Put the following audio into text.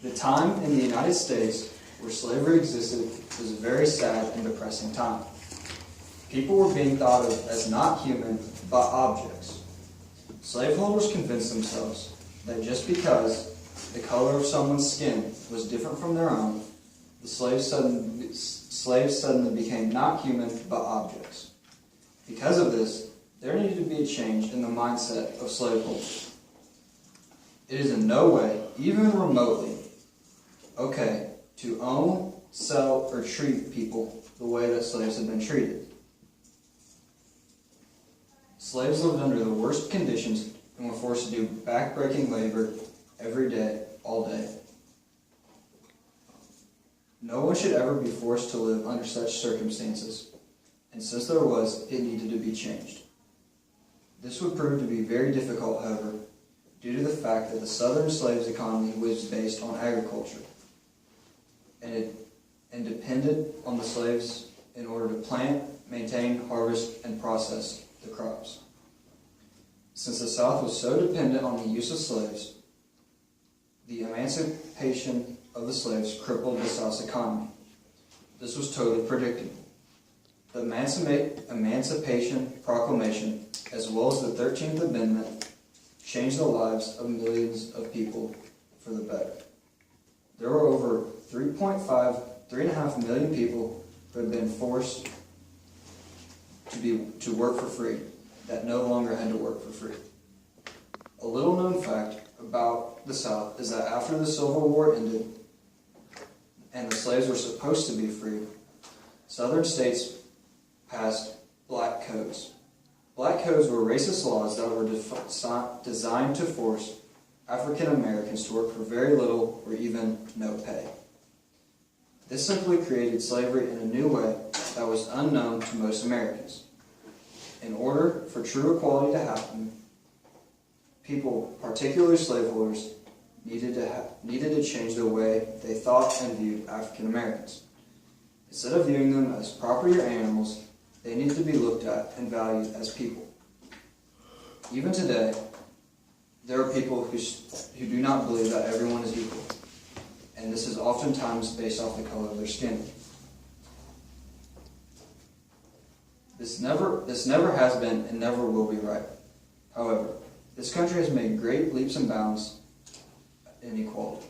The time in the United States where slavery existed was a very sad and depressing time. People were being thought of as not human, but objects. Slaveholders convinced themselves that just because the color of someone's skin was different from their own, the slaves suddenly became not human, but objects. Because of this, there needed to be a change in the mindset of slaveholders. It is in no way, even remotely, okay to own, sell, or treat people the way that slaves had been treated. Slaves lived under the worst conditions and were forced to do back-breaking labor every day, all day. No one should ever be forced to live under such circumstances, and since there was, it needed to be changed. This would prove to be very difficult, however, due to the fact that the Southern slaves' economy was based on agriculture, and depended on the slaves in order to plant, maintain, harvest, and process the crops. Since the South was so dependent on the use of slaves, the emancipation of the slaves crippled the South's economy. This was totally predicted. The Emancipation Proclamation, as well as the 13th Amendment, changed the lives of millions of people for the better. There were over 3.5 million people who had been forced to work for free, that no longer had to work for free. A little known fact about the South is that after the Civil War ended and the slaves were supposed to be free, Southern states passed black codes. Black codes were racist laws that were designed to force African Americans to work for very little or even no pay. This simply created slavery in a new way that was unknown to most Americans. In order for true equality to happen, people, particularly slaveholders, needed to change the way they thought and viewed African Americans. Instead of viewing them as property or animals, they needed to be looked at and valued as people. Even today, there are people who do not believe that everyone is equal, and this is oftentimes based off the color of their skin. This never has been and never will be right. However, this country has made great leaps and bounds in equality.